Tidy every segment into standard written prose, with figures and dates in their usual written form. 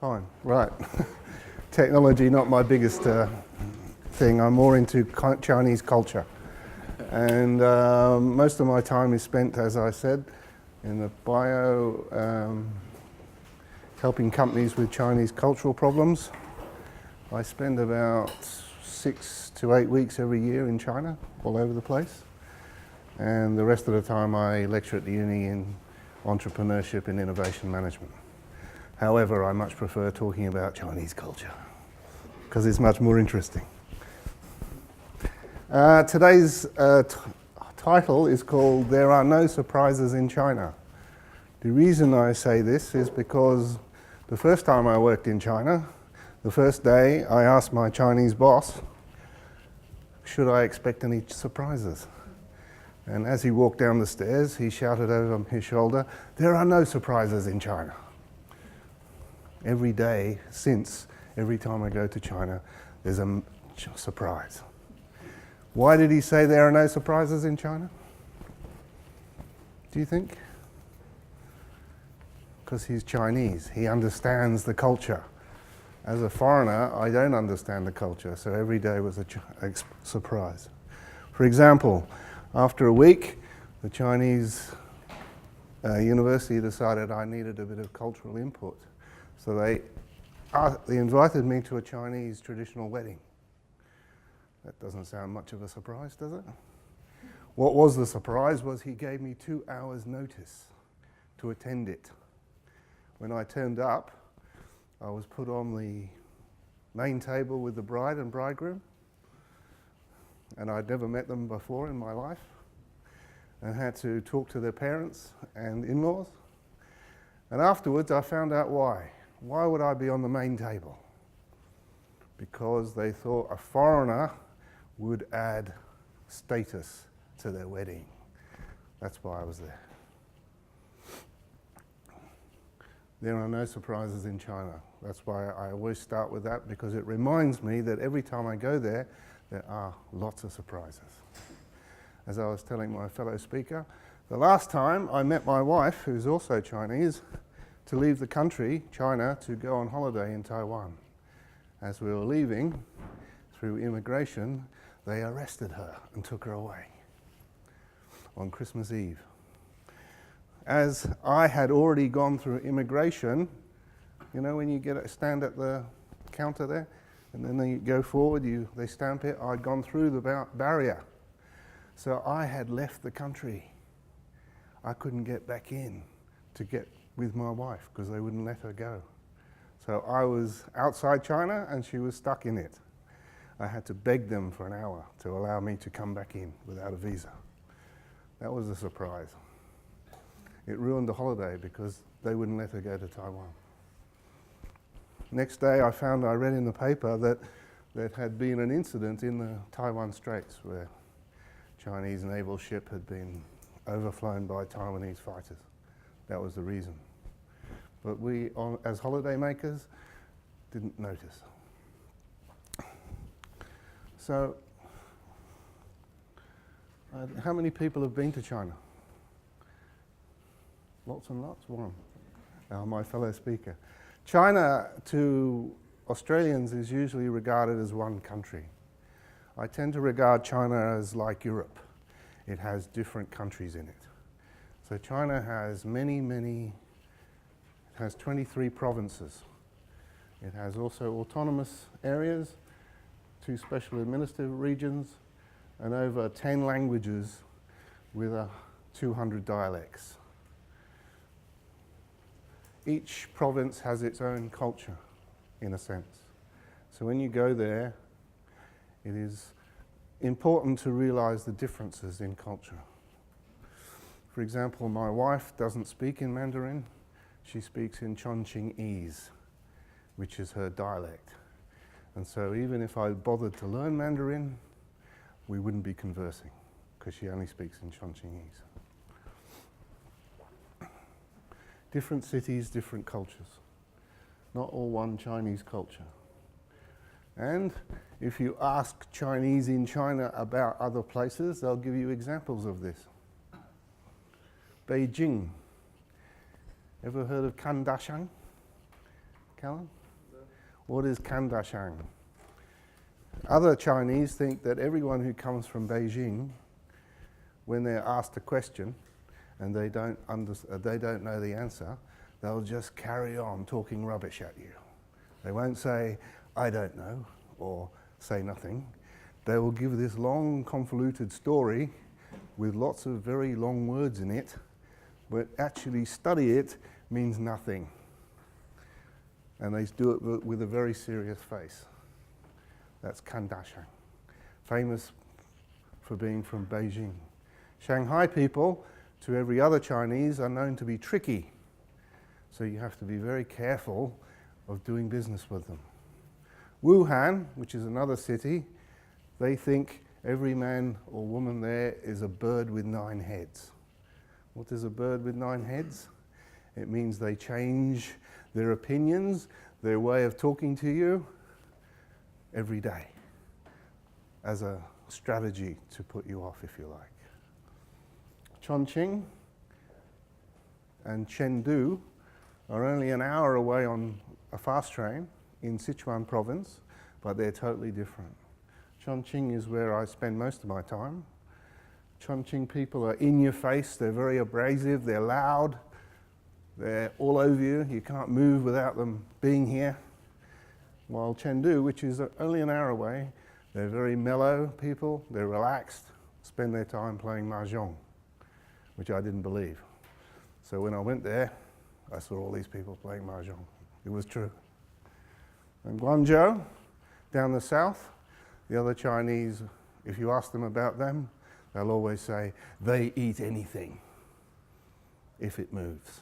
Fine, right. Technology, not my biggest thing. I'm more into Chinese culture. And most of my time is spent, as I said, in the helping companies with Chinese cultural problems. I spend about 6 to 8 weeks every year in China, all over the place. And the rest of the time I lecture at the uni in entrepreneurship and innovation management. However, I much prefer talking about Chinese culture because it's much more interesting. Today's title is called "There Are No Surprises in China." The reason I say this is because the first time I worked in China, the first day I asked my Chinese boss, should I expect any surprises? And as he walked down the stairs, he shouted over his shoulder, "There are no surprises in China." Every day since, every time I go to China, there's a surprise. Why did he say there are no surprises in China? Do you think? Because he's Chinese. He understands the culture. As a foreigner, I don't understand the culture, so every day was a surprise. For example, after a week, the Chinese university decided I needed a bit of cultural input. So they invited me to a Chinese traditional wedding. That doesn't sound much of a surprise, does it? What was the surprise was he gave me 2 hours notice to attend it. When I turned up, I was put on the main table with the bride and bridegroom, and I'd never met them before in my life, and had to talk to their parents and in-laws. And afterwards I found out why. Why would I be on the main table? Because they thought a foreigner would add status to their wedding. That's why I was there. There are no surprises in China. That's why I always start with that, because it reminds me that every time I go there, there are lots of surprises. As I was telling my fellow speaker, the last time I met my wife, who's also Chinese, to leave the country, China, to go on holiday in Taiwan. As we were leaving, through immigration, they arrested her and took her away on Christmas Eve. As I had already gone through immigration, you know when you stand at the counter there, and then they go forward, they stamp it, I'd gone through the barrier. So I had left the country. I couldn't get back in to get with my wife because they wouldn't let her go. So I was outside China and she was stuck in it. I had to beg them for an hour to allow me to come back in without a visa. That was a surprise. It ruined the holiday because they wouldn't let her go to Taiwan. Next day I read in the paper that there had been an incident in the Taiwan Straits where Chinese naval ship had been overflown by Taiwanese fighters. That was the reason. But we, as holiday makers, didn't notice. So, how many people have been to China? Lots and lots? One. My fellow speaker. China to Australians is usually regarded as one country. I tend to regard China as like Europe. It has different countries in it. So China has it has 23 provinces. It has also autonomous areas, 2 special administrative regions, and over 10 languages with 200 dialects. Each province has its own culture, in a sense. So when you go there, it is important to realize the differences in culture. For example, my wife doesn't speak in Mandarin. She speaks in Chongqingese, which is her dialect. And so even if I bothered to learn Mandarin, we wouldn't be conversing because she only speaks in Chongqingese. Different cities, different cultures. Not all one Chinese culture. And if you ask Chinese in China about other places, they'll give you examples of this. Beijing. Ever heard of Kandashang? Callan? No. What is Kandashang? Other Chinese think that everyone who comes from Beijing, when they're asked a question and they don't know the answer, they'll just carry on talking rubbish at you. They won't say, I don't know, or say nothing. They will give this long, convoluted story with lots of very long words in it, but actually study it means nothing. And they do it with a very serious face. That's Kandashang, famous for being from Beijing. Shanghai people, to every other Chinese, are known to be tricky. So you have to be very careful of doing business with them. Wuhan, which is another city, they think every man or woman there is a bird with 9 heads. What is a bird with 9 heads? It means they change their opinions, their way of talking to you every day as a strategy to put you off, if you like. Chongqing and Chengdu are only an hour away on a fast train in Sichuan province, but they're totally different. Chongqing is where I spend most of my time. Chongqing people are in your face, they're very abrasive, they're loud, they're all over you, you can't move without them being here. While Chengdu, which is only an hour away, they're very mellow people, they're relaxed, spend their time playing mahjong, which I didn't believe. So when I went there, I saw all these people playing mahjong. It was true. And Guangzhou, down the south, the other Chinese, if you ask them about them, they'll always say, they eat anything if it moves.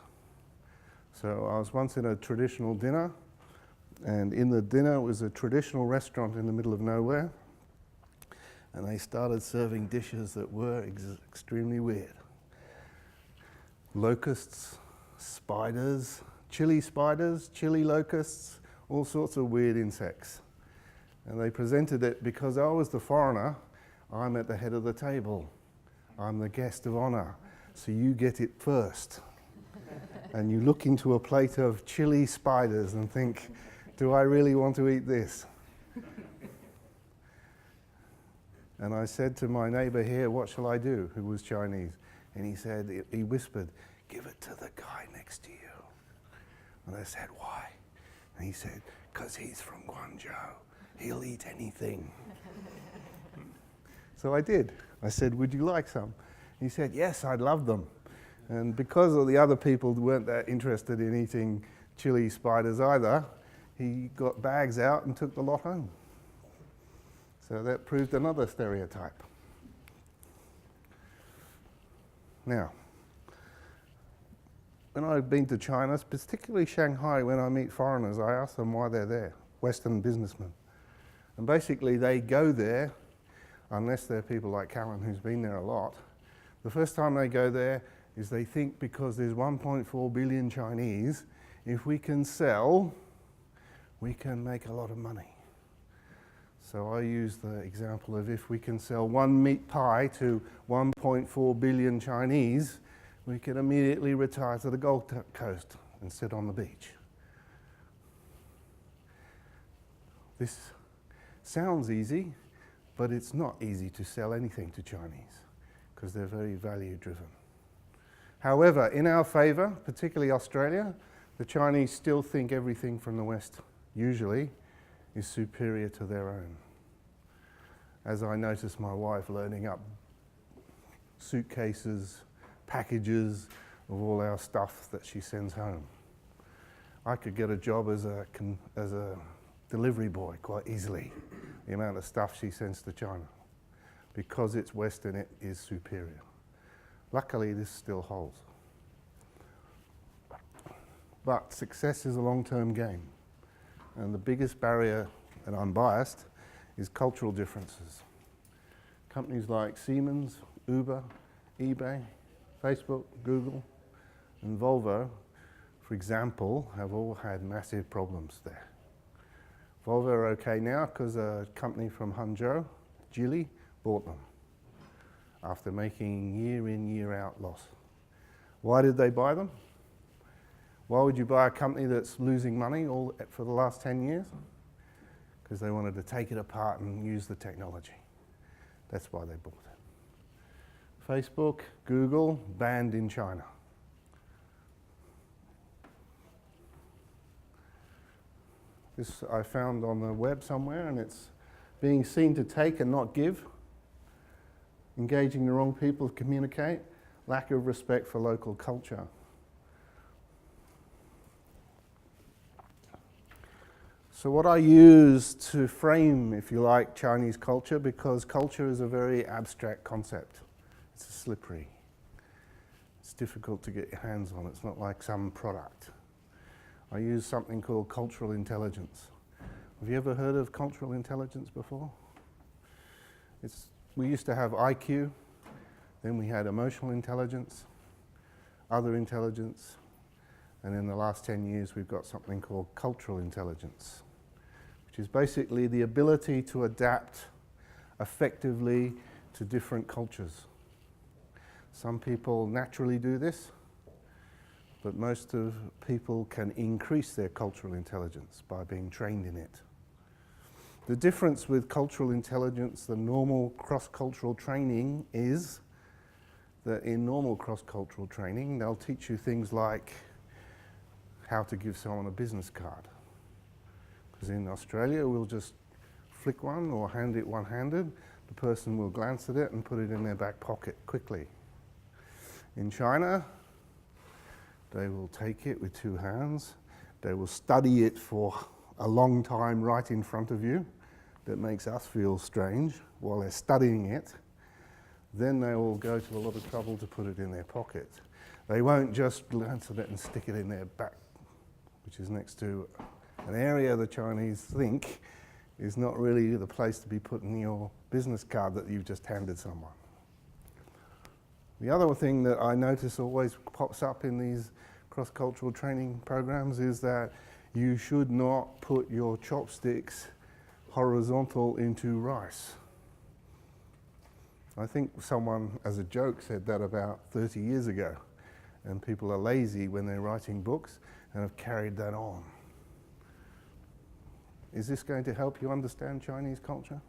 So I was once in a traditional dinner, and in the dinner was a traditional restaurant in the middle of nowhere, and they started serving dishes that were extremely weird. Locusts, spiders, chili locusts, all sorts of weird insects. And they presented it because I was the foreigner, I'm at the head of the table. I'm the guest of honor, so you get it first. And you look into a plate of chili spiders and think, do I really want to eat this? And I said to my neighbor here, what shall I do, who was Chinese? And he said, he whispered, give it to the guy next to you. And I said, why? And he said, because he's from Guangzhou. He'll eat anything. So I did. I said, would you like some? He said, yes, I'd love them. And because all the other people weren't that interested in eating chili spiders either, he got bags out and took the lot home. So that proved another stereotype. Now, when I've been to China, particularly Shanghai, when I meet foreigners, I ask them why they're there, Western businessmen. And basically they go there, unless they're people like Callan, who's been there a lot, the first time they go there is they think because there's 1.4 billion Chinese, if we can sell, we can make a lot of money. So I use the example of if we can sell one meat pie to 1.4 billion Chinese, we can immediately retire to the Gold Coast and sit on the beach. This sounds easy, but it's not easy to sell anything to Chinese because they're very value driven. However, in our favor, particularly Australia, the Chinese still think everything from the West usually is superior to their own. As I noticed my wife loading up suitcases, packages of all our stuff that she sends home. I could get a job as a delivery boy quite easily, the amount of stuff she sends to China. Because it's Western, it is superior. Luckily, this still holds. But success is a long-term game. And the biggest barrier, and I'm biased, is cultural differences. Companies like Siemens, Uber, eBay, Facebook, Google, and Volvo, for example, have all had massive problems there. Volvo are okay now because a company from Hangzhou, Geely, bought them after making year in, year out loss. Why did they buy them? Why would you buy a company that's losing money for the last 10 years? Because they wanted to take it apart and use the technology. That's why they bought it. Facebook, Google, banned in China. This I found on the web somewhere, and it's being seen to take and not give, engaging the wrong people to communicate, lack of respect for local culture. So what I use to frame, if you like, Chinese culture, because culture is a very abstract concept. It's slippery. It's difficult to get your hands on. It's not like some product. I use something called cultural intelligence. Have you ever heard of cultural intelligence before? We used to have IQ, then we had emotional intelligence, other intelligence, and in the last 10 years we've got something called cultural intelligence, which is basically the ability to adapt effectively to different cultures. Some people naturally do this, but most of people can increase their cultural intelligence by being trained in it. The difference with cultural intelligence than normal cross-cultural training is that in normal cross-cultural training, they'll teach you things like how to give someone a business card. Because in Australia, we'll just flick one or hand it one-handed. The person will glance at it and put it in their back pocket quickly. In China, they will take it with two hands. They will study it for a long time right in front of you. That makes us feel strange while they're studying it. Then they will go to a lot of trouble to put it in their pocket. They won't just glance at it and stick it in their back, which is next to an area the Chinese think is not really the place to be putting your business card that you've just handed someone. The other thing that I notice always pops up in these cross-cultural training programs is that you should not put your chopsticks horizontal into rice. I think someone, as a joke, said that about 30 years ago, and people are lazy when they're writing books and have carried that on. Is this going to help you understand Chinese culture?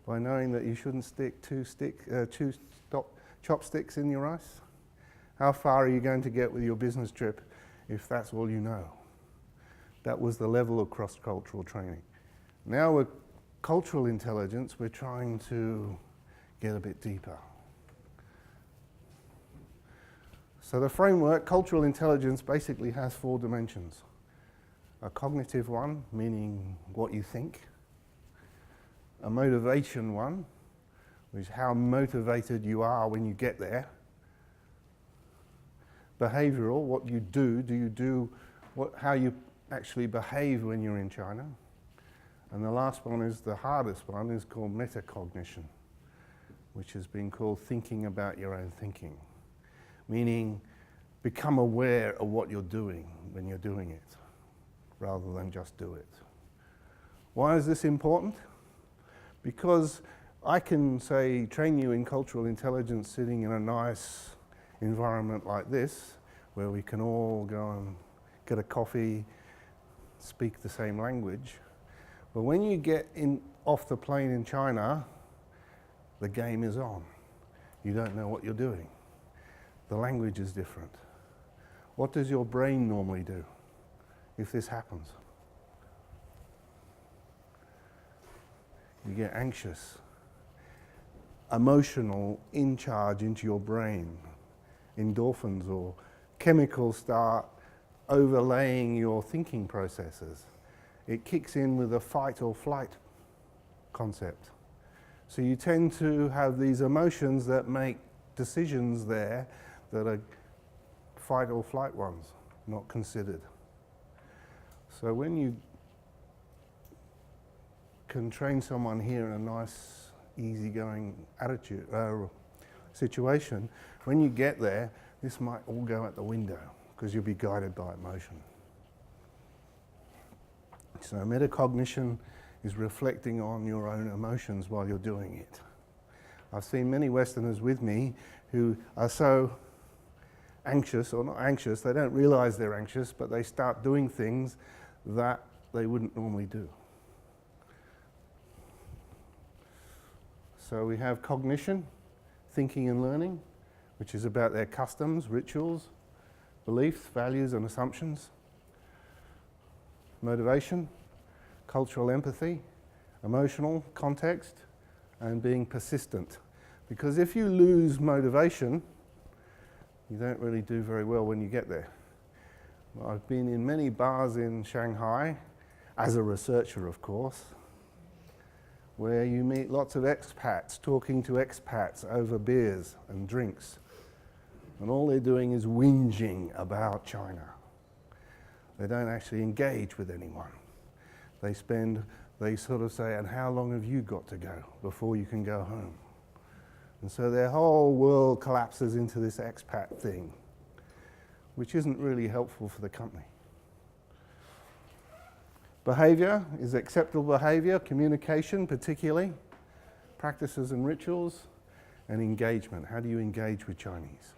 By knowing that you shouldn't stick two chopsticks in your rice? How far are you going to get with your business trip if that's all you know? That was the level of cross-cultural training. Now with cultural intelligence, we're trying to get a bit deeper. So the framework, cultural intelligence, basically has 4 dimensions. A cognitive one, meaning what you think. A motivation one, which is how motivated you are when you get there. Behavioral, what you do, how you actually behave when you're in China. And the last one is the hardest one, is called metacognition, which has been called thinking about your own thinking, meaning become aware of what you're doing when you're doing it, rather than just do it. Why is this important? Because I can, say, train you in cultural intelligence sitting in a nice environment like this, where we can all go and get a coffee, speak the same language. But when you get off the plane in China, the game is on. You don't know what you're doing. The language is different. What does your brain normally do if this happens? You get anxious, emotional in charge into your brain. Endorphins or chemicals start overlaying your thinking processes. It kicks in with a fight or flight concept. So you tend to have these emotions that make decisions there that are fight or flight ones, not considered. So when you can train someone here in a nice, easygoing attitude, situation, when you get there, this might all go out the window because you'll be guided by emotion. So metacognition is reflecting on your own emotions while you're doing it. I've seen many Westerners with me who are so anxious, or not anxious, they don't realize they're anxious, but they start doing things that they wouldn't normally do. So we have cognition, thinking and learning, which is about their customs, rituals, beliefs, values and assumptions. Motivation, cultural empathy, emotional context, and being persistent. Because if you lose motivation, you don't really do very well when you get there. I've been in many bars in Shanghai, as a researcher of course, where you meet lots of expats talking to expats over beers and drinks. And all they're doing is whinging about China. They don't actually engage with anyone. They sort of say, and how long have you got to go before you can go home? And so their whole world collapses into this expat thing, which isn't really helpful for the company. Behavior is acceptable behavior, communication particularly, practices and rituals, and engagement. How do you engage with Chinese?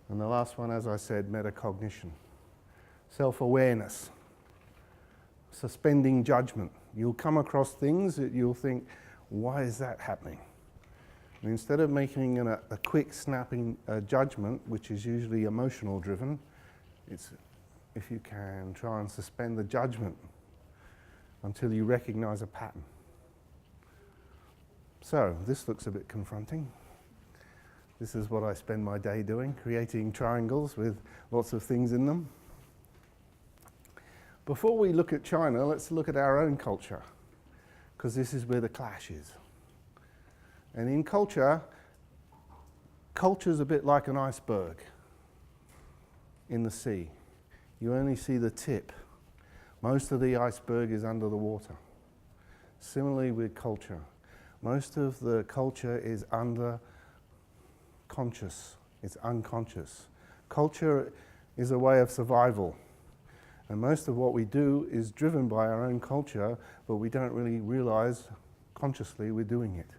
And the last one, as I said, metacognition. Self-awareness, suspending judgment. You'll come across things that you'll think, why is that happening? And instead of making a quick snapping judgment, which is usually emotional driven, it's, if you can, try and suspend the judgment until you recognize a pattern. So this looks a bit confronting. This is what I spend my day doing, creating triangles with lots of things in them. Before we look at China, let's look at our own culture, because this is where the clash is. And in culture, culture's a bit like an iceberg in the sea. You only see the tip. Most of the iceberg is under the water. Similarly with culture. Most of the culture is under conscious, it's unconscious. Culture is a way of survival. And most of what we do is driven by our own culture, but we don't really realize consciously we're doing it.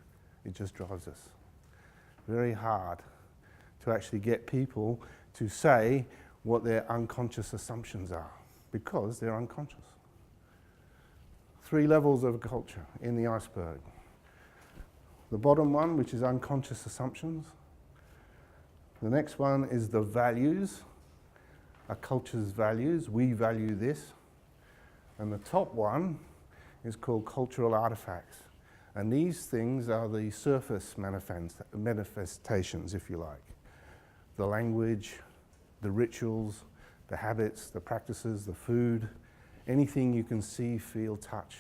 It just drives us. Very hard to actually get people to say what their unconscious assumptions are, because they're unconscious. 3 levels of culture in the iceberg. The bottom one, which is unconscious assumptions. The next one is the values, a culture's values. We value this. And the top one is called cultural artifacts. And these things are the surface manifestations, if you like. The language, the rituals, the habits, the practices, the food, anything you can see, feel, touch.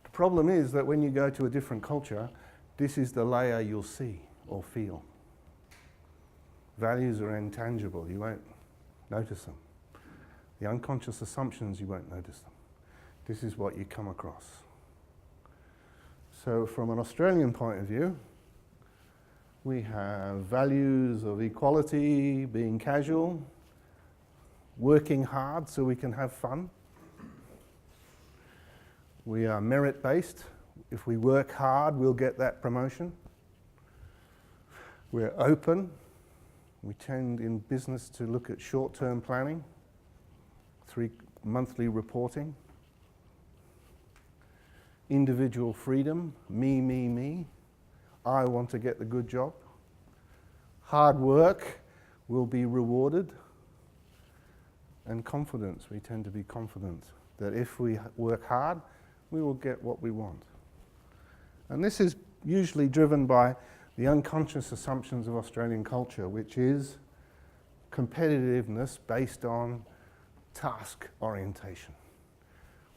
The problem is that when you go to a different culture, this is the layer you'll see or feel. Values are intangible, you won't notice them. The unconscious assumptions, you won't notice them. This is what you come across. So from an Australian point of view, we have values of equality, being casual, working hard so we can have fun. We are merit-based. If we work hard, we'll get that promotion. We're open. We tend in business to look at short-term planning, 3 monthly reporting, individual freedom, me. I want to get the good job. Hard work will be rewarded. And confidence, we tend to be confident that if we work hard, we will get what we want. And this is usually driven by the unconscious assumptions of Australian culture, which is competitiveness based on task orientation.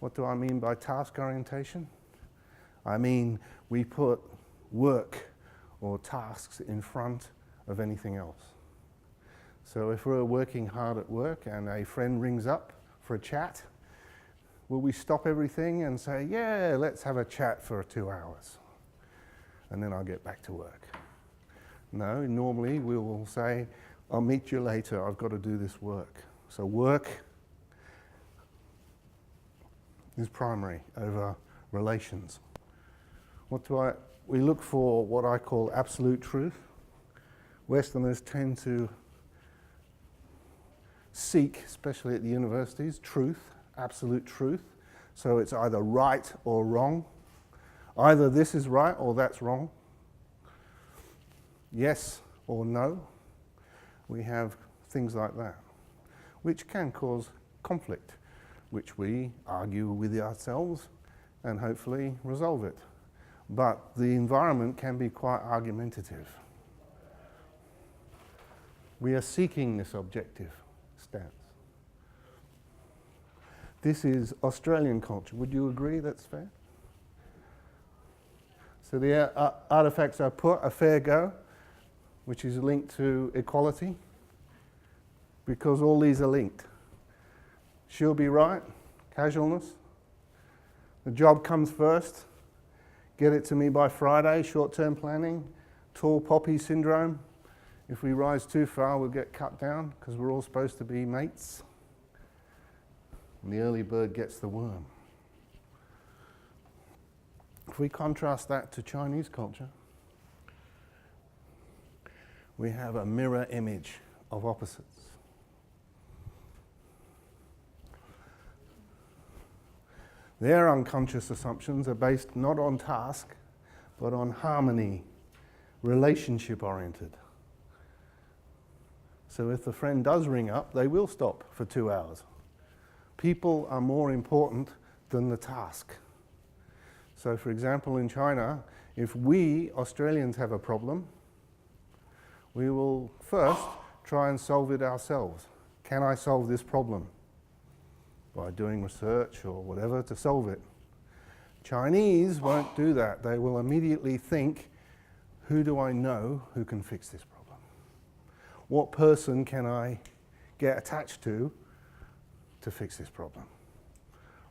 What do I mean by task orientation? I mean we put work or tasks in front of anything else. So if we're working hard at work and a friend rings up for a chat, will we stop everything and say, yeah, let's have a chat for 2 hours and then I'll get back to work? No, normally we will say, I'll meet you later, I've got to do this work. So work is primary over relations. We look for what I call absolute truth. Westerners tend to seek, especially at the universities, truth, absolute truth. So it's either right or wrong. Either this is right or that's wrong. Yes or no. We have things like that, which can cause conflict, which we argue with ourselves and hopefully resolve it. But the environment can be quite argumentative. We are seeking this objective stance. This is Australian culture. Would you agree that's fair? So the artifacts I put, a fair go, which is linked to equality, because all these are linked. She'll be right, casualness. The job comes first. Get it to me by Friday, short-term planning. Tall poppy syndrome. If we rise too far, we'll get cut down because we're all supposed to be mates. And the early bird gets the worm. If we contrast that to Chinese culture, we have a mirror image of opposites. Their unconscious assumptions are based not on task, but on harmony, relationship-oriented. So if the friend does ring up, they will stop for 2 hours. People are more important than the task. So for example, in China, if we Australians have a problem, we will first try and solve it ourselves. Can I solve this problem? By doing research or whatever to solve it. Chinese won't do that. They will immediately think, who do I know who can fix this problem? What person can I get attached to fix this problem?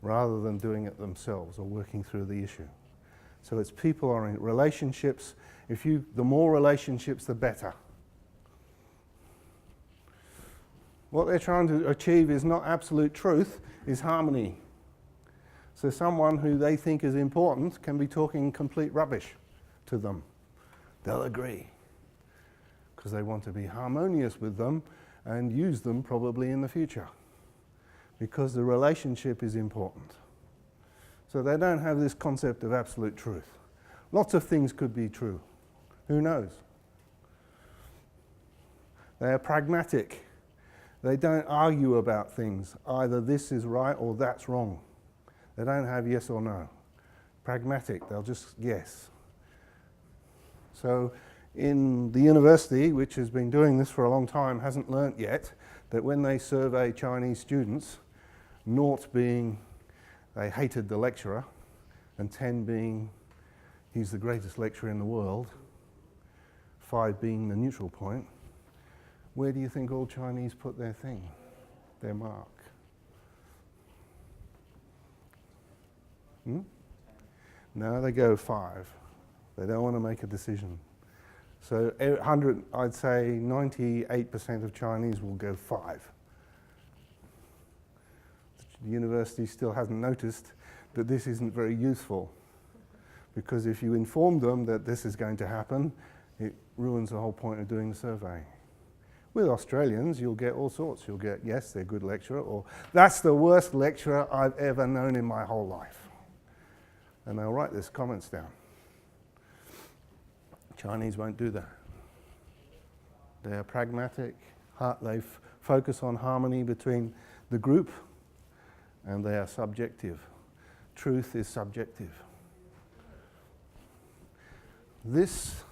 Rather than doing it themselves or working through the issue. So it's people-oriented. Relationships, the more relationships, the better. What they're trying to achieve is not absolute truth, is harmony. So someone who they think is important can be talking complete rubbish to them. They'll agree, because they want to be harmonious with them and use them probably in the future, because the relationship is important. So they don't have this concept of absolute truth. Lots of things could be true. Who knows? They are pragmatic. They don't argue about things. Either this is right or that's wrong. They don't have yes or no. Pragmatic, they'll just guess. So in the university, which has been doing this for a long time, hasn't learnt yet that when they survey Chinese students, 0 being they hated the lecturer, and 10 being he's the greatest lecturer in the world, 5 being the neutral point, where do you think all Chinese put their thing, their mark? No, they go 5. They don't want to make a decision. So 100, I'd say 98% of Chinese will go 5. The university still hasn't noticed that this isn't very useful, because if you inform them that this is going to happen, it ruins the whole point of doing the survey. With Australians, you'll get all sorts. You'll get, yes, they're a good lecturer, or that's the worst lecturer I've ever known in my whole life. And they'll write these comments down. Chinese won't do that. They're pragmatic. They focus on harmony between the group, and they are subjective. Truth is subjective. This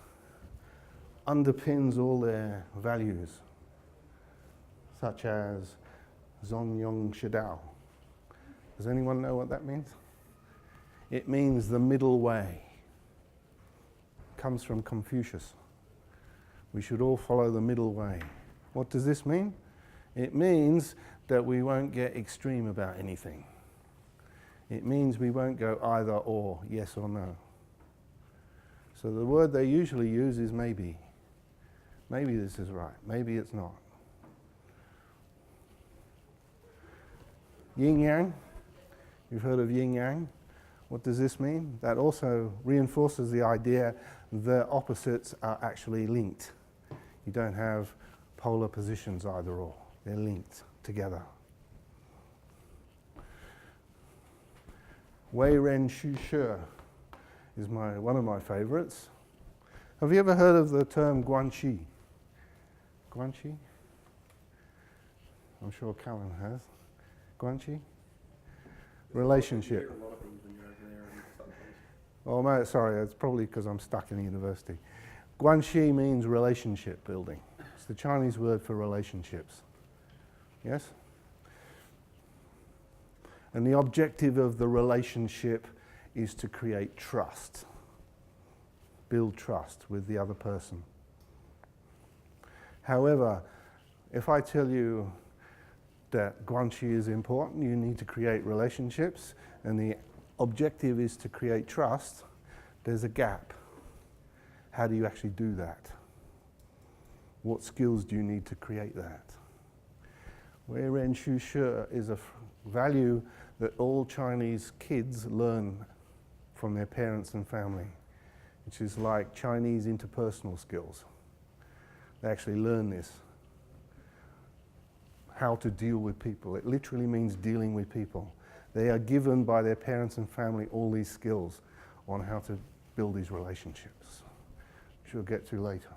underpins all their values, such as Zongyong Shidao. Does anyone know what that means? It means the middle way. It comes from Confucius. We should all follow the middle way. What does this mean? It means that we won't get extreme about anything. It means we won't go either or, yes or no. So the word they usually use is maybe. Maybe this is right, maybe it's not. Yin Yang, you've heard of Yin Yang. What does this mean? That also reinforces the idea that opposites are actually linked. You don't have polar positions either or. They're linked together. Wei Ren Shu She is one of my favorites. Have you ever heard of the term guanxi? Guanxi? I'm sure Callan has. Guanxi? Relationship. Oh, no, sorry, it's probably because I'm stuck in university. Guanxi means relationship building. It's the Chinese word for relationships. Yes? And the objective of the relationship is to create trust. Build trust with the other person. However, if I tell you that guanxi is important, you need to create relationships, and the objective is to create trust, there's a gap. How do you actually do that? What skills do you need to create that? Wei Ren Shu She is a value that all Chinese kids learn from their parents and family, which is like Chinese interpersonal skills. They actually learn this. How to deal with people. It literally means dealing with people. They are given by their parents and family all these skills on how to build these relationships, which we'll get to later.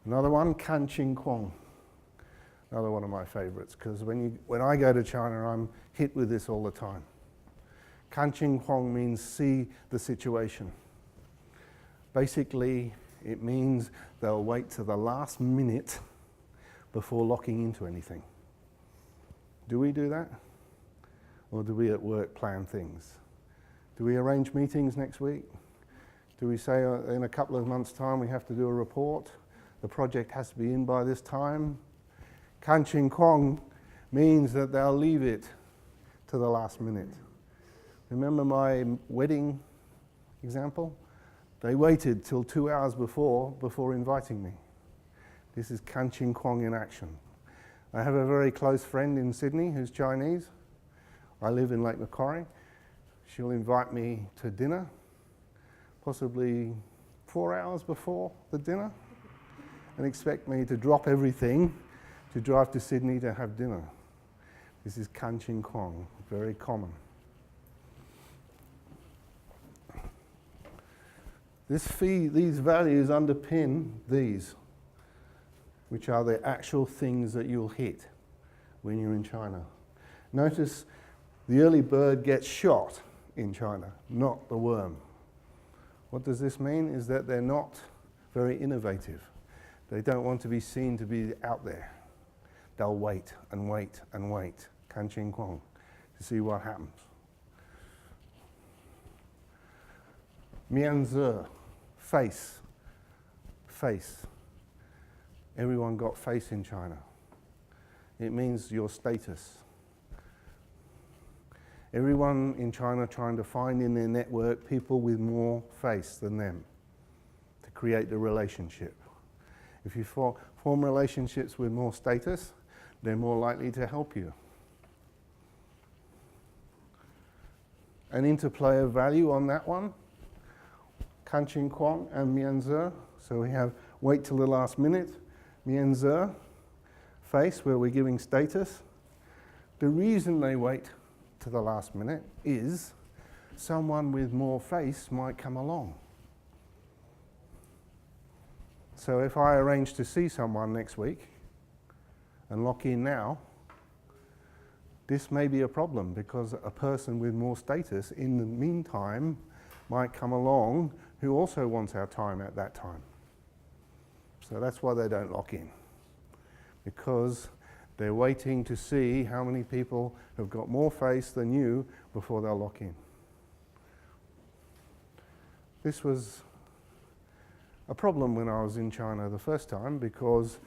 Another one, Kan Ching Kwong. Another one of my favorites, because when I go to China, I'm hit with this all the time. Kan Ching Kwong means see the situation. Basically, it means they'll wait to the last minute before locking into anything. Do we do that? Or do we at work plan things? Do we arrange meetings next week? Do we say in a couple of months' time we have to do a report? The project has to be in by this time? Kan Ching Kwong means that they'll leave it to the last minute. Remember my wedding example? They waited till 2 hours before inviting me. This is Kan Ching Kwong in action. I have a very close friend in Sydney who's Chinese. I live in Lake Macquarie. She'll invite me to dinner, possibly 4 hours before the dinner, and expect me to drop everything to drive to Sydney to have dinner. This is Kan Ching Kwong, very common. These values underpin these, which are the actual things that you'll hit when you're in China. Notice the early bird gets shot in China, not the worm. What does this mean? Is that they're not very innovative. They don't want to be seen to be out there. They'll wait and wait and wait, Kan Ching Kwong, to see what happens. Mianzi, face. Face. Everyone got face in China. It means your status. Everyone in China trying to find in their network people with more face than them to create the relationship. If you form relationships with more status, they're more likely to help you. An interplay of value on that one, Kan Ching Kwong and Mianzi. So we have wait till the last minute, Mianzi, face, where we're giving status. The reason they wait to the last minute is someone with more face might come along. So if I arrange to see someone next week and lock in now, this may be a problem because a person with more status in the meantime might come along who also wants our time at that time. So that's why they don't lock in, because they're waiting to see how many people have got more face than you before they'll lock in. This was a problem when I was in China the first time, because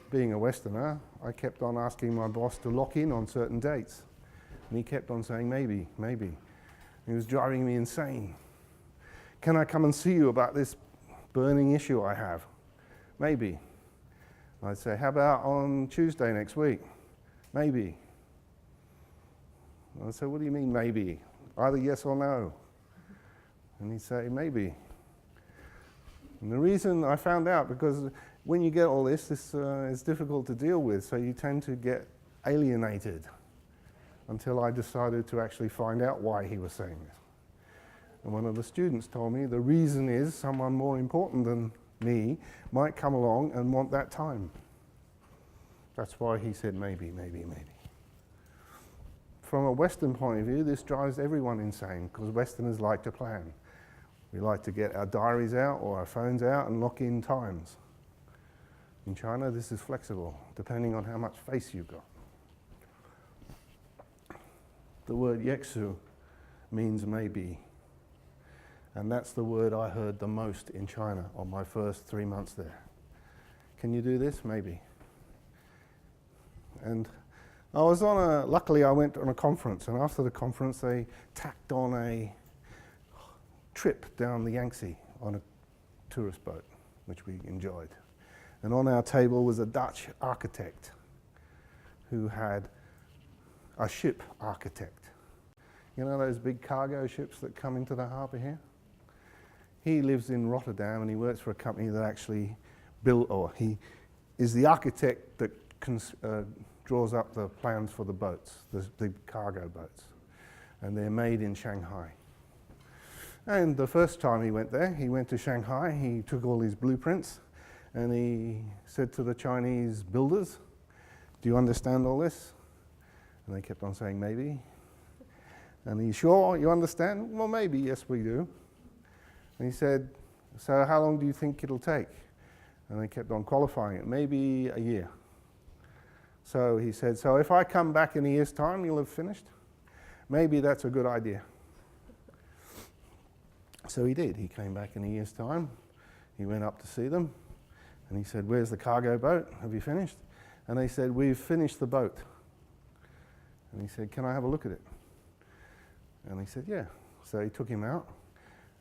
being a Westerner, I kept on asking my boss to lock in on certain dates. And he kept on saying, maybe, maybe. He was driving me insane. Can I come and see you about this burning issue I have? Maybe. I'd say, how about on Tuesday next week? Maybe. I'd say, what do you mean maybe? Either yes or no. And he'd say, maybe. And the reason I found out, because when you get all this is difficult to deal with, so you tend to get alienated until I decided to actually find out why he was saying this. And one of the students told me the reason is someone more important than me might come along and want that time. That's why he said maybe, maybe, maybe. From a Western point of view, this drives everyone insane, because Westerners like to plan. We like to get our diaries out or our phones out and lock in times. In China, this is flexible, depending on how much face you've got. The word yeksu means maybe. And that's the word I heard the most in China on my first 3 months there. Can you do this? Maybe. And I was luckily I went on a conference, and after the conference they tacked on a trip down the Yangtze on a tourist boat, which we enjoyed. And on our table was a Dutch architect who had a ship architect. You know those big cargo ships that come into the harbour here? He lives in Rotterdam and he works for a company that actually he is the architect that draws up the plans for the boats, the cargo boats. And they're made in Shanghai. And the first time he went there, he went to Shanghai, he took all his blueprints and he said to the Chinese builders, "Do you understand all this?" And they kept on saying, "Maybe." And he, "Sure, you understand?" "Well, maybe, yes, we do." And he said, "So how long do you think it'll take?" And they kept on qualifying it, "Maybe a year." So he said, "So if I come back in a year's time, you'll have finished?" "Maybe that's a good idea." So he did. He came back in a year's time. He went up to see them and he said, "Where's the cargo boat? Have you finished?" And they said, "We've finished the boat." And he said, "Can I have a look at it?" And he said, "Yeah." So he took him out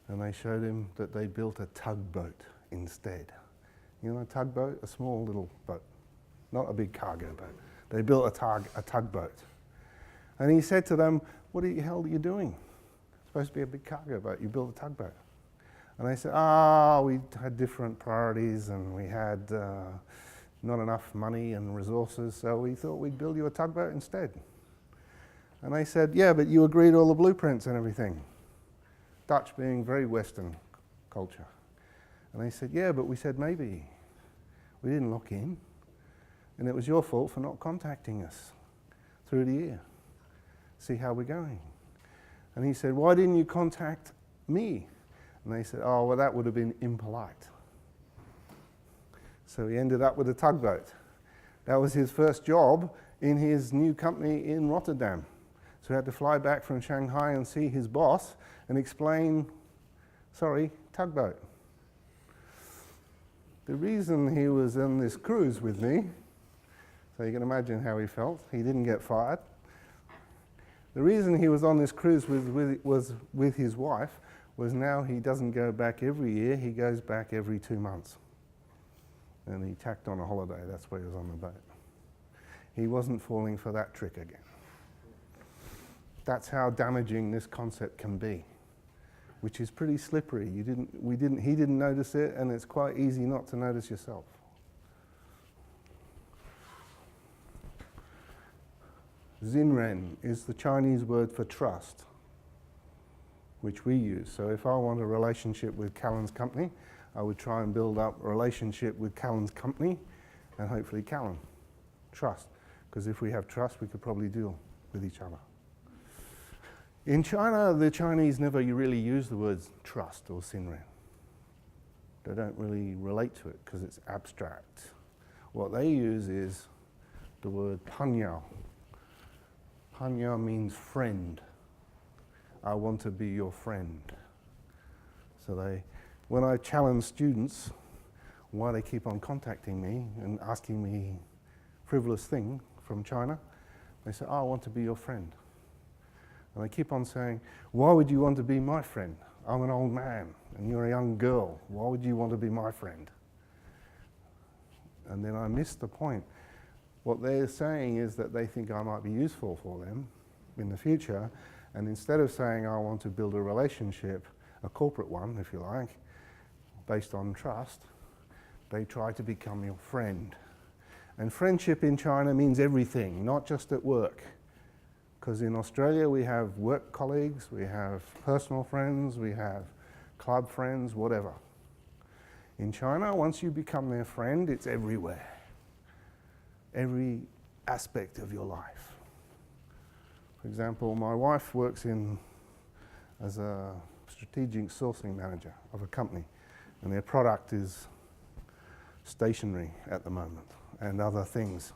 and they showed him that they built a tugboat instead. You know a tugboat? A small little boat, not a big cargo boat. They built a tugboat. And he said to them, "What the hell are you doing? It's supposed to be a big cargo boat. You built a tugboat." And they said, we had different priorities and we had not enough money and resources, so we thought we'd build you a tugboat instead. And they said, "Yeah, but you agreed all the blueprints and everything." Dutch being very Western culture. And they said, "Yeah, but we said maybe. We didn't lock in. And it was your fault for not contacting us through the year. See how we're going." And he said, "Why didn't you contact me?" And they said, "Oh, well, that would have been impolite." So he ended up with a tugboat. That was his first job in his new company in Rotterdam. So he had to fly back from Shanghai and see his boss and explain, "Sorry, tugboat." The reason he was on this cruise with me, so you can imagine how he felt. He didn't get fired. The reason he was on this cruise was with his wife was now he doesn't go back every year, he goes back every 2 months. And he tacked on a holiday, that's why he was on the boat. He wasn't falling for that trick again. That's how damaging this concept can be, which is pretty slippery. He didn't notice it, and it's quite easy not to notice yourself. Xinren is the Chinese word for trust, which we use. So if I want a relationship with Callan's company, I would try and build up a relationship with Callan's company and hopefully Callan. Trust. Because if we have trust, we could probably deal with each other. In China, the Chinese never really use the words trust or Xinren. They don't really relate to it because it's abstract. What they use is the word panyao. Panyao means friend. I want to be your friend. So when I challenge students why they keep on contacting me and asking me frivolous thing from China, they say, "I want to be your friend." And they keep on saying, "Why would you want to be my friend? I'm an old man and you're a young girl. Why would you want to be my friend?" And then I miss the point. What they're saying is that they think I might be useful for them in the future, and instead of saying I want to build a relationship, a corporate one if you like, based on trust, they try to become your friend. And friendship in China means everything, not just at work. Because in Australia we have work colleagues, we have personal friends, we have club friends, whatever. In China, once you become their friend, it's everywhere. Every aspect of your life. For example, my wife works as a strategic sourcing manager of a company, and their product is stationery at the moment and other things.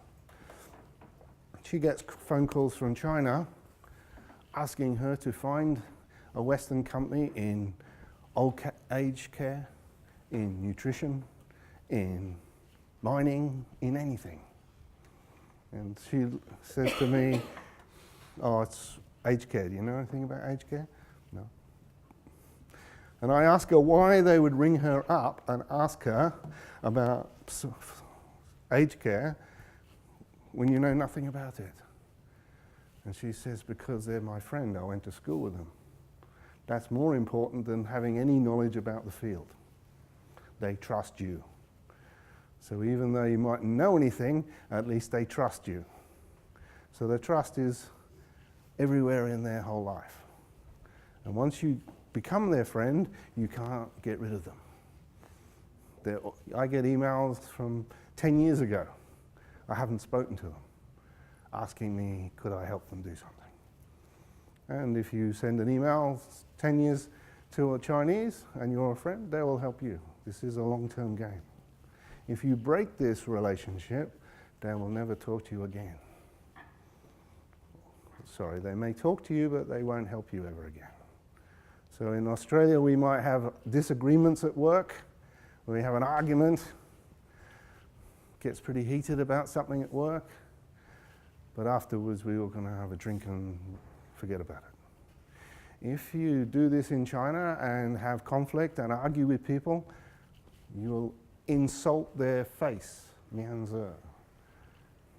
She gets phone calls from China asking her to find a Western company in old age care, in nutrition, in mining, in anything. And she says to me, oh, it's aged care. Do you know anything about aged care? No. And I ask her why they would ring her up and ask her about aged care when you know nothing about it. And she says, because they're my friend, I went to school with them. That's more important than having any knowledge about the field. They trust you. So even though you mightn't know anything, at least they trust you. So the trust is everywhere in their whole life. And once you become their friend, you can't get rid of them. I get emails from 10 years ago. I haven't spoken to them, asking me, could I help them do something? And if you send an email 10 years to a Chinese and you're a friend, they will help you. This is a long-term game. If you break this relationship, they will never talk to you again. Sorry, they may talk to you, but they won't help you ever again. So in Australia, we might have disagreements at work. We have an argument, gets pretty heated about something at work, but afterwards we're all going to have a drink and forget about it. If you do this in China and have conflict and argue with people, you'll insult their face, mianzi.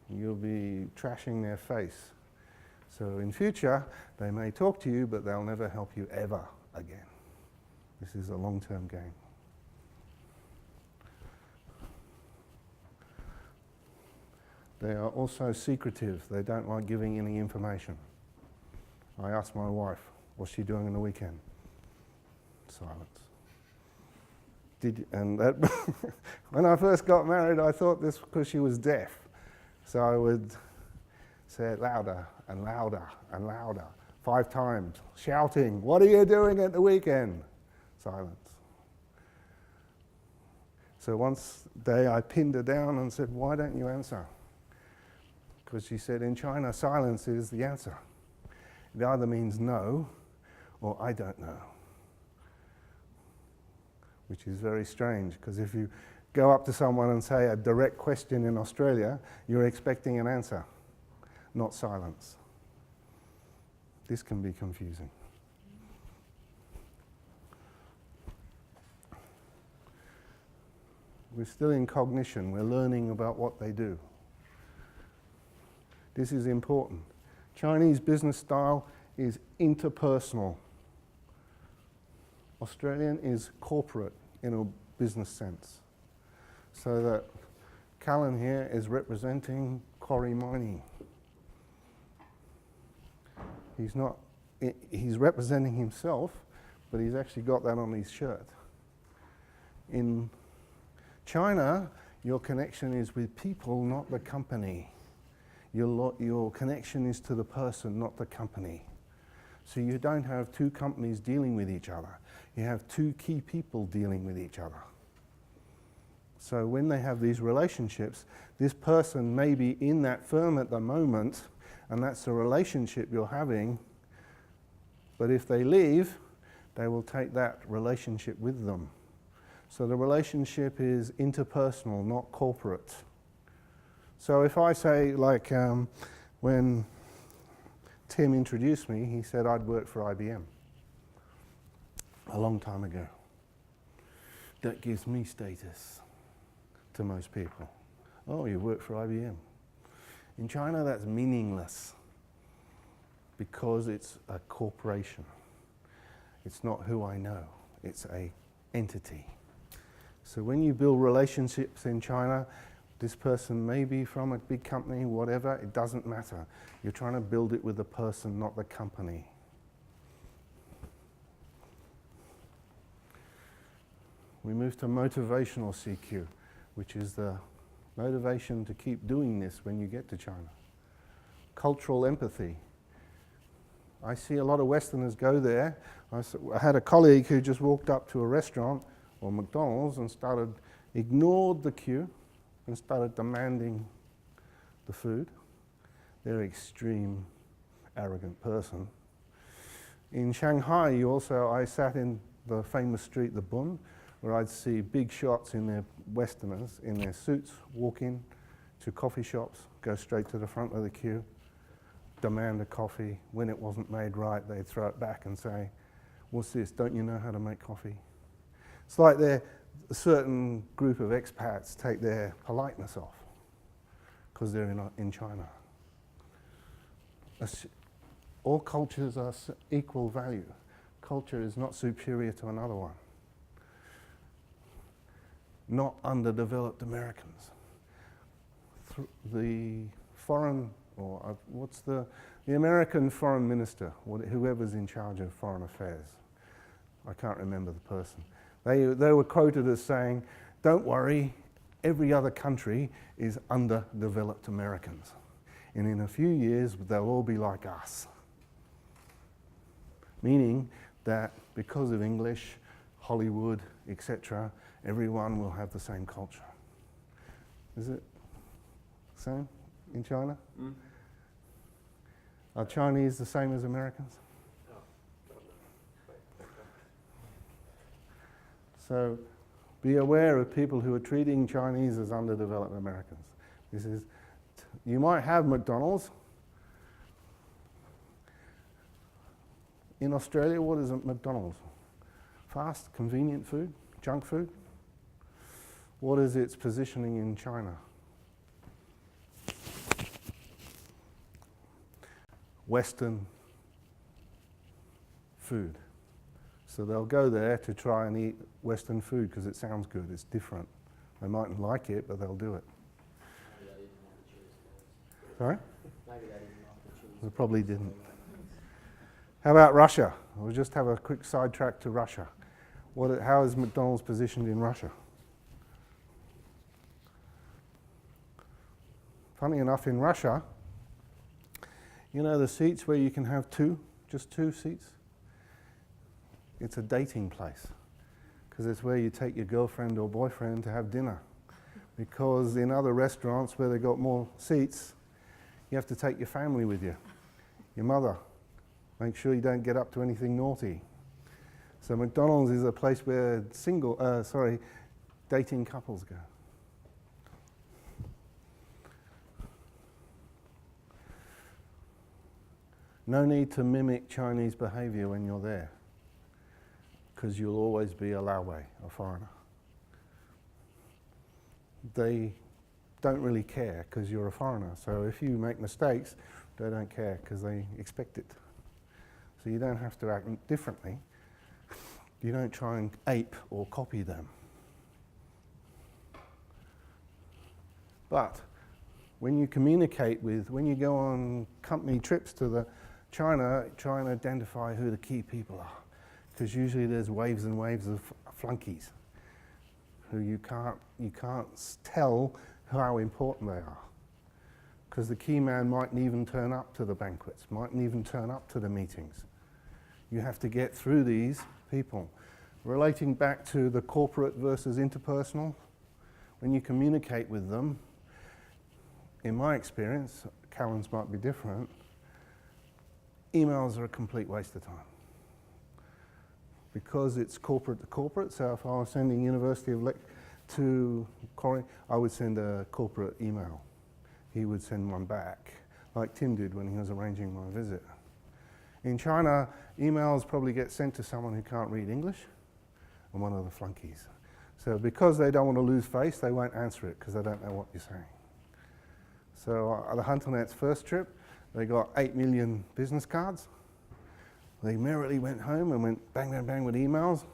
You'll be trashing their face. So in future, they may talk to you, but they'll never help you ever again. This is a long-term game. They are also secretive. They don't like giving any information. I asked my wife, what's she doing on the weekend? Silence. When I first got married, I thought this was because she was deaf. So I would say it louder and louder and louder, 5 times, shouting, what are you doing at the weekend? Silence. So one day I pinned her down and said, why don't you answer? Because she said, in China, silence is the answer. It either means no or I don't know. Which is very strange, because if you go up to someone and say a direct question in Australia, you're expecting an answer, not silence. This can be confusing. We're still in cognition. We're learning about what they do. This is important. Chinese business style is interpersonal. Australian is corporate in a business sense. So that Callan here is representing quarry mining. He's representing himself, but he's actually got that on his shirt. In China, your connection is with people, not the company. Your connection is to the person, not the company. So you don't have 2 companies dealing with each other. You have 2 key people dealing with each other. So when they have these relationships, this person may be in that firm at the moment, and that's the relationship you're having. But if they leave, they will take that relationship with them. So the relationship is interpersonal, not corporate. So if I say, like, when Tim introduced me, he said I'd worked for IBM a long time ago. That gives me status to most people. Oh, you work for IBM. In China, that's meaningless because it's a corporation. It's not who I know, it's an entity. So when you build relationships in China, this person may be from a big company, whatever, it doesn't matter. You're trying to build it with the person, not the company. We move to motivational CQ, which is the motivation to keep doing this when you get to China. Cultural empathy. I see a lot of Westerners go there. I had a colleague who just walked up to a restaurant or McDonald's and ignored the queue and started demanding the food. They're an extreme, arrogant person. In Shanghai, I sat in the famous street, the Bund, where I'd see big shots in their Westerners in their suits walk in to coffee shops, go straight to the front of the queue, demand a coffee. When it wasn't made right, they'd throw it back and say, "What's this? Don't you know how to make coffee?" It's like a certain group of expats take their politeness off because they're in China. All cultures are equal value. Culture is not superior to another one. Not underdeveloped Americans. The American foreign minister, whoever's in charge of foreign affairs, I can't remember the person. They were quoted as saying, "Don't worry, every other country is underdeveloped Americans. And in a few years, they'll all be like us." Meaning that because of English, Hollywood, etc., everyone will have the same culture. Is it the same in China? Mm. Are Chinese the same as Americans? So be aware of people who are treating Chinese as underdeveloped Americans. You might have McDonald's. In Australia, what is a McDonald's? Fast, convenient food, junk food. What is its positioning in China? Western food. So they'll go there to try and eat Western food because it sounds good, it's different. They mightn't like it, but they'll do it. Maybe they didn't want the Jews. Sorry? Maybe they didn't like the Jews. They probably didn't. How about Russia? We'll just have a quick sidetrack to Russia. How is McDonald's positioned in Russia? Funny enough, in Russia, you know the seats where you can have just two seats? It's a dating place, because it's where you take your girlfriend or boyfriend to have dinner. Because in other restaurants where they've got more seats, you have to take your family with you, your mother. Make sure you don't get up to anything naughty. So McDonald's is a place where dating couples go. No need to mimic Chinese behavior when you're there, because you'll always be a Laowei, a foreigner. They don't really care because you're a foreigner. So if you make mistakes, they don't care because they expect it. So you don't have to act differently. You don't try and ape or copy them. But when you when you go on company trips to China, try and identify who the key people are. Because usually there's waves and waves of flunkies who you can't tell how important they are. Because the key man mightn't even turn up to the banquets, mightn't even turn up to the meetings. You have to get through these people. Relating back to the corporate versus interpersonal, when you communicate with them, in my experience, Callan's might be different, emails are a complete waste of time. Because it's corporate to corporate, so if I was sending University of to Corrie, I would send a corporate email. He would send one back, like Tim did when he was arranging my visit. In China, emails probably get sent to someone who can't read English and one of the flunkies. So because they don't want to lose face, they won't answer it because they don't know what you're saying. So the HunterNet's first trip, they got 8 million business cards. They merrily went home and went bang, bang, bang with emails,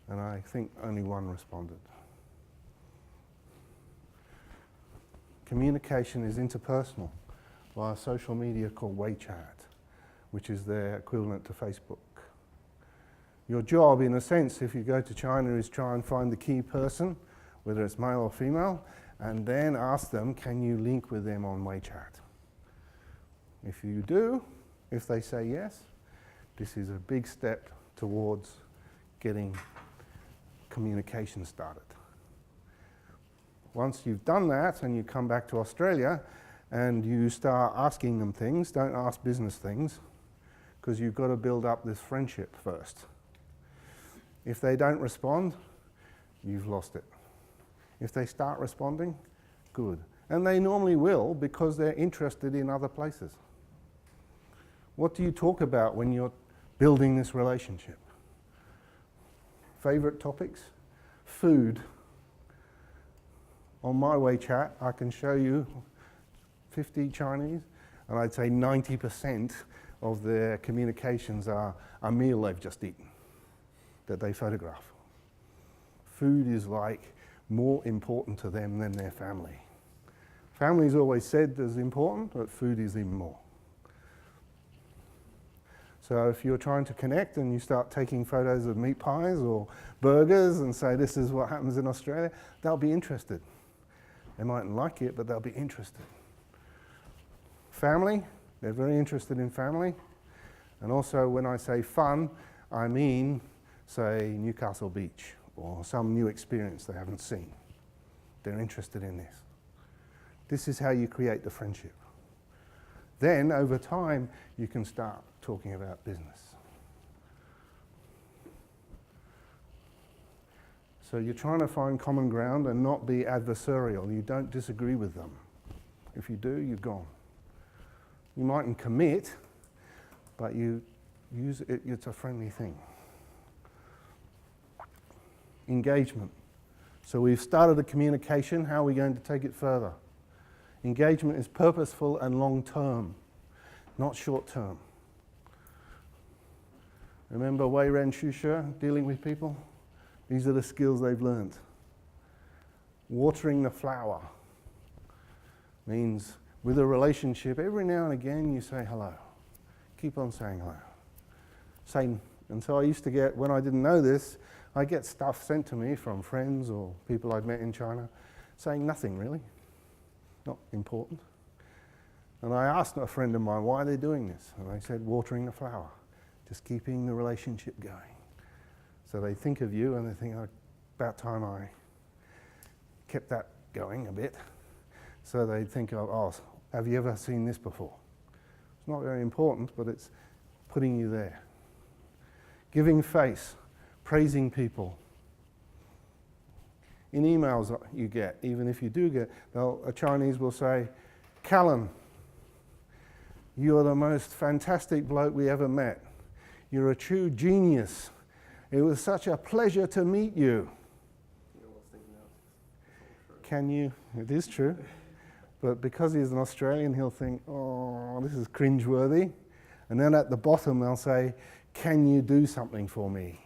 and I think only one responded. Communication is interpersonal via social media called WeChat, which is their equivalent to Facebook. Your job, in a sense, if you go to China, is try and find the key person, whether it's male or female, and then ask them, can you link with them on WeChat? If you do, if they say yes, this is a big step towards getting communication started. Once you've done that and you come back to Australia and you start asking them things, don't ask business things, because you've got to build up this friendship first. If they don't respond, you've lost it. If they start responding, good. And they normally will, because they're interested in other places. What do you talk about when you're building this relationship? Favorite topics? Food. On my WeChat, I can show you 50 Chinese, and I'd say 90% of their communications are a meal they've just eaten that they photograph. Food is like more important to them than their family. Family's always said is important, but food is even more. So if you're trying to connect and you start taking photos of meat pies or burgers and say this is what happens in Australia, they'll be interested. They mightn't like it, but they'll be interested. Family, they're very interested in family. And also when I say fun, I mean, say, Newcastle Beach or some new experience they haven't seen. They're interested in this. This is how you create the friendship. Then, over time, you can start talking about business. So you're trying to find common ground and not be adversarial. You don't disagree with them. If you do, you're gone. You mightn't commit, but you use it, it's a friendly thing. Engagement. So we've started a communication. How are we going to take it further? Engagement is purposeful and long-term, not short-term. Remember Wei Ren Shusha, dealing with people? These are the skills they've learned. Watering the flower means with a relationship, every now and again you say hello. Keep on saying hello. And so I used to get, when I didn't know this, I get stuff sent to me from friends or people I'd met in China saying nothing really, not important. And I asked a friend of mine, why are they doing this? And they said, watering the flower, just keeping the relationship going. So they think of you and they think, oh, about time I kept that going a bit. So they think of, oh, have you ever seen this before? It's not very important, but it's putting you there. Giving face, praising people. In emails that you get, even if you do get, a Chinese will say, Callan, you're the most fantastic bloke we ever met. You're a true genius. It was such a pleasure to meet you. Can you? It is true. But because he's an Australian, he'll think, oh, this is cringeworthy. And then at the bottom, they'll say, can you do something for me?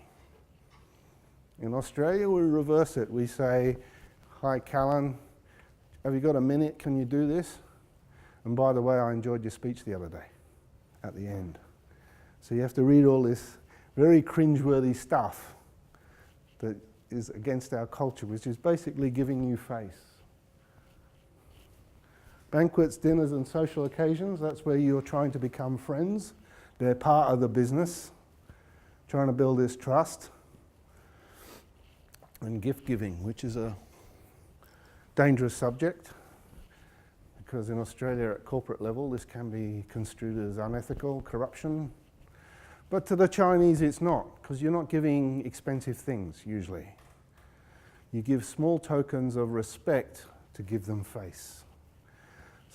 In Australia, we reverse it. We say, hi, Callan, have you got a minute? Can you do this? And by the way, I enjoyed your speech the other day, at the end. So you have to read all this very cringeworthy stuff that is against our culture, which is basically giving you face. Banquets, dinners, and social occasions, that's where you're trying to become friends. They're part of the business, trying to build this trust. And gift giving, which is a dangerous subject, because in Australia at corporate level this can be construed as unethical, corruption. But to the Chinese it's not, because you're not giving expensive things usually. You give small tokens of respect to give them face.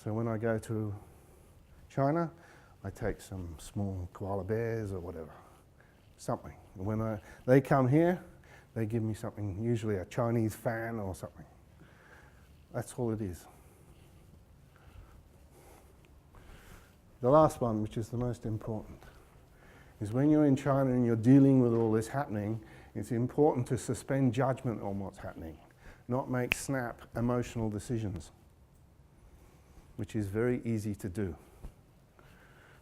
So when I go to China, I take some small koala bears or whatever, something. And when they come here, they give me something, usually a Chinese fan or something. That's all it is. The last one, which is the most important, is when you're in China and you're dealing with all this happening, it's important to suspend judgment on what's happening, not make snap emotional decisions. which is very easy to do.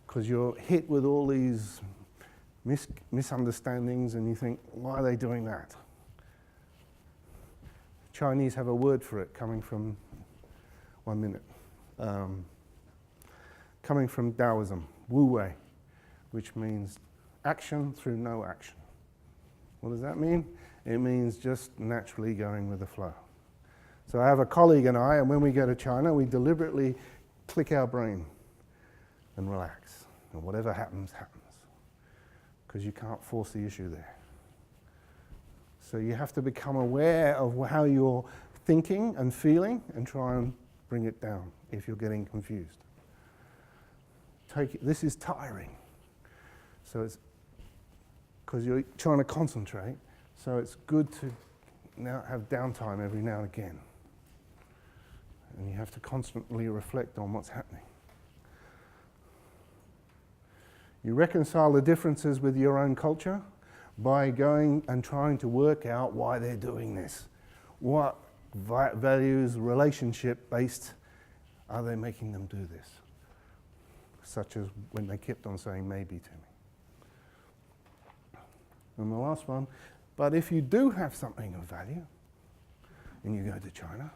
Because you're hit with all these misunderstandings and you think, why are they doing that? Chinese have a word for it coming from, coming from Taoism, Wu Wei, which means action through no action. What does that mean? It means just naturally going with the flow. So I have a colleague and when we go to China, we deliberately click our brain and relax. And whatever happens, happens. Because you can't force the issue there. So you have to become aware of how you're thinking and feeling and try and bring it down if you're getting confused. This is tiring. So it's because you're trying to concentrate, so it's good to now have downtime every now and again. And you have to constantly reflect on what's happening. You reconcile the differences with your own culture by going and trying to work out why they're doing this. What values, relationship-based, are they making them do this? Such as when they kept on saying maybe to me. And the last one, but if you do have something of value, and you go to China,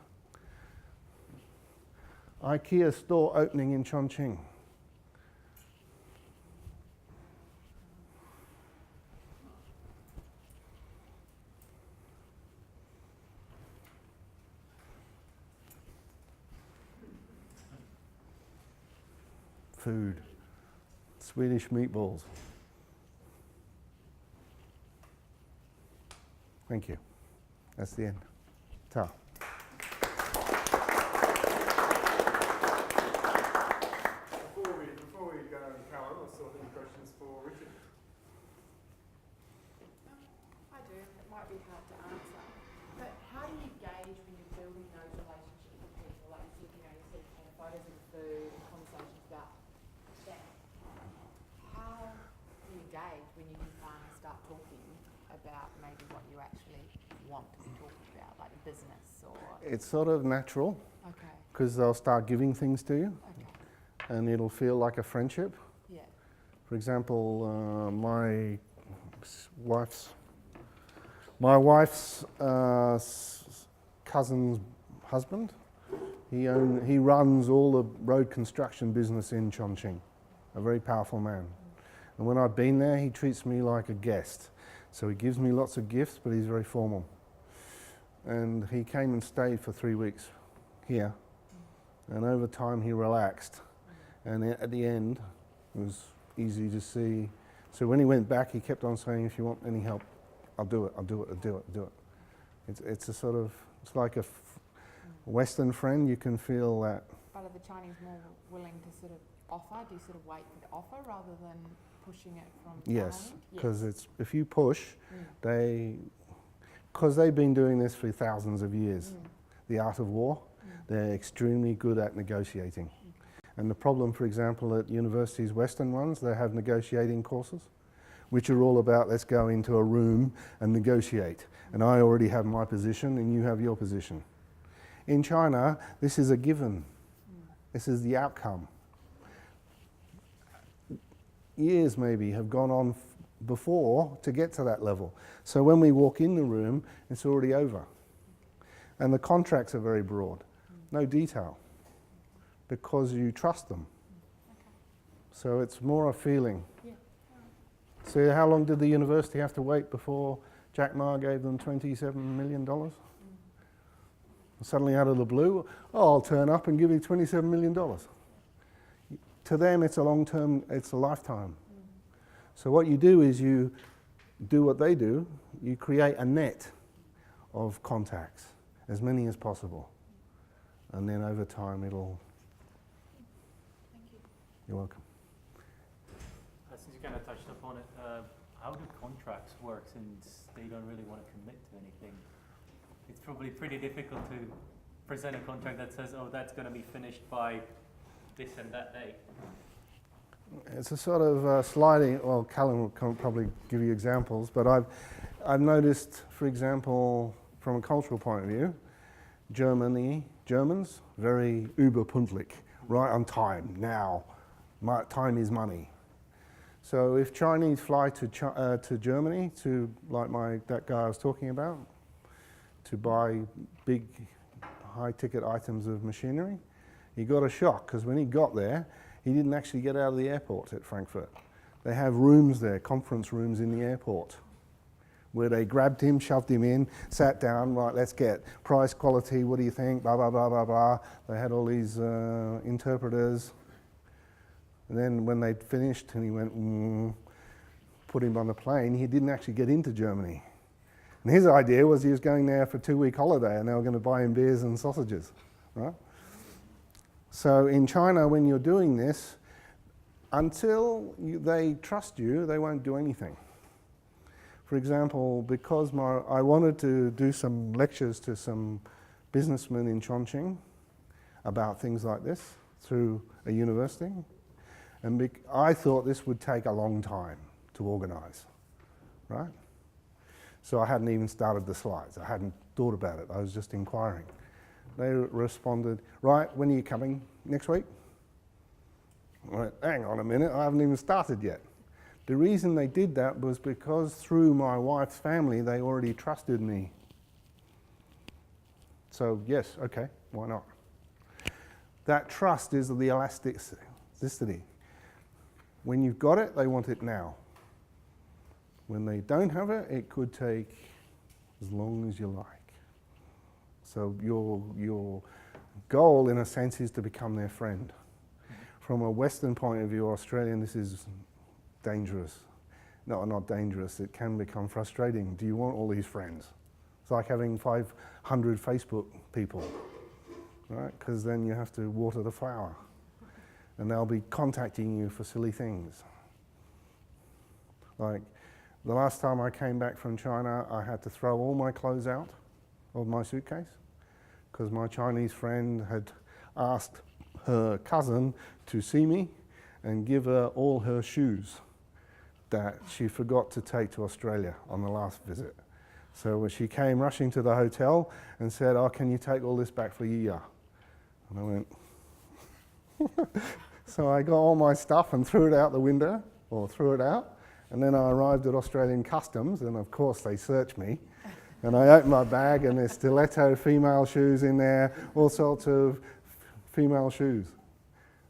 IKEA store opening in Chongqing. Food, Swedish meatballs. Thank you. That's the end. Ta. Before we go, Callum, I still have any questions for Richard. I do. It might be hard to answer. But how do you gauge when you're building those relationships with people? Like you said, you see kind of photos of the food, conversations about them. How do you gauge when you can finally start talking about maybe what you actually want to be talking about, like business or... It's sort of natural, Okay. because they'll start giving things to you, Okay. and it'll feel like a friendship. Yeah. For example, my wife's cousin's husband, he runs all the road construction business in Chongqing, a very powerful man. And when I've been there, he treats me like a guest. So he gives me lots of gifts, but he's very formal. And he came and stayed for 3 weeks here. And over time, he relaxed. And at the end, it was easy to see. So when he went back, he kept on saying, if you want any help, I'll do it, I'll do it, I'll do it, I'll do it. It's a sort of, it's like a Western friend, you can feel that. But are the Chinese more willing to sort of offer? Do you sort of wait for the offer rather than pushing it from Yes, behind? because it's if you push, because they've been doing this for thousands of years, the art of war, they're extremely good at negotiating. And the problem, for example, at universities, Western ones, they have negotiating courses, which are all about let's go into a room and negotiate. And I already have my position and you have your position. In China, this is a given. This is the outcome. Years maybe have gone on before to get to that level. So when we walk in the room, it's already over. And the contracts are very broad, no detail, because you trust them. So it's more a feeling. So how long did the university have to wait before Jack Ma gave them $27 million? Suddenly out of the blue, oh, I'll turn up and give you $27 million. To them, it's a long-term, it's a lifetime. So what you do is you do what they do, you create a net of contacts, as many as possible. And then over time it'll... Thank you. You're welcome. Since you kind of touched upon it, how do contracts work since they don't really want to commit to anything? It's probably pretty difficult to present a contract that says, oh, that's going to be finished by this and that date. It's a sort of sliding, well, Callum will probably give you examples, but I've noticed, for example, from a cultural point of view, Germans, very überpünktlich, right on time, now. Time is money. So if Chinese fly to Germany, to like that guy I was talking about, to buy big high-ticket items of machinery, he got a shock, because when he got there, he didn't actually get out of the airport at Frankfurt. They have rooms there, conference rooms in the airport, where they grabbed him, shoved him in, sat down, right, let's get price, quality, what do you think, blah, blah, blah, blah, blah. They had all these interpreters. And then when they'd finished and he went, put him on the plane, he didn't actually get into Germany. And his idea was he was going there for a 2-week holiday and they were going to buy him beers and sausages, right? So in China, when you're doing this, until they trust you, they won't do anything. For example, because I wanted to do some lectures to some businessmen in Chongqing about things like this through a university, and I thought this would take a long time to organise, right? So I hadn't even started the slides. I hadn't thought about it. I was just inquiring. They responded, right, when are you coming? Next week? I went, hang on a minute, I haven't even started yet. The reason they did that was because through my wife's family, they already trusted me. So yes, okay, why not? That trust is the elasticity. When you've got it, they want it now. When they don't have it, it could take as long as you like. So your goal, in a sense, is to become their friend. From a Western point of view, Australian, this is dangerous. No, not dangerous. It can become frustrating. Do you want all these friends? It's like having 500 Facebook people, right? Because then you have to water the flower. And they'll be contacting you for silly things. Like, the last time I came back from China, I had to throw all my clothes out of my suitcase because my Chinese friend had asked her cousin to see me and give her all her shoes that she forgot to take to Australia on the last visit. So when she came rushing to the hotel and said, oh, can you take all this back for Yiya? And I went, so I got all my stuff and threw it out the window, or threw it out. And then I arrived at Australian Customs, and of course they searched me. And I opened my bag, and there's stiletto female shoes in there, all sorts of female shoes.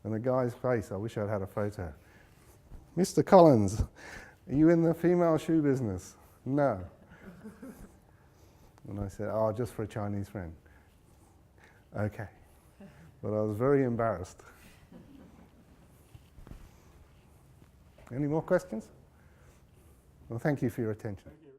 And the guy's face, I wish I'd had a photo. Mr. Collins, are you in the female shoe business? No. And I said, oh, just for a Chinese friend. Okay. But I was very embarrassed. Any more questions? Well, thank you for your attention. Thank you.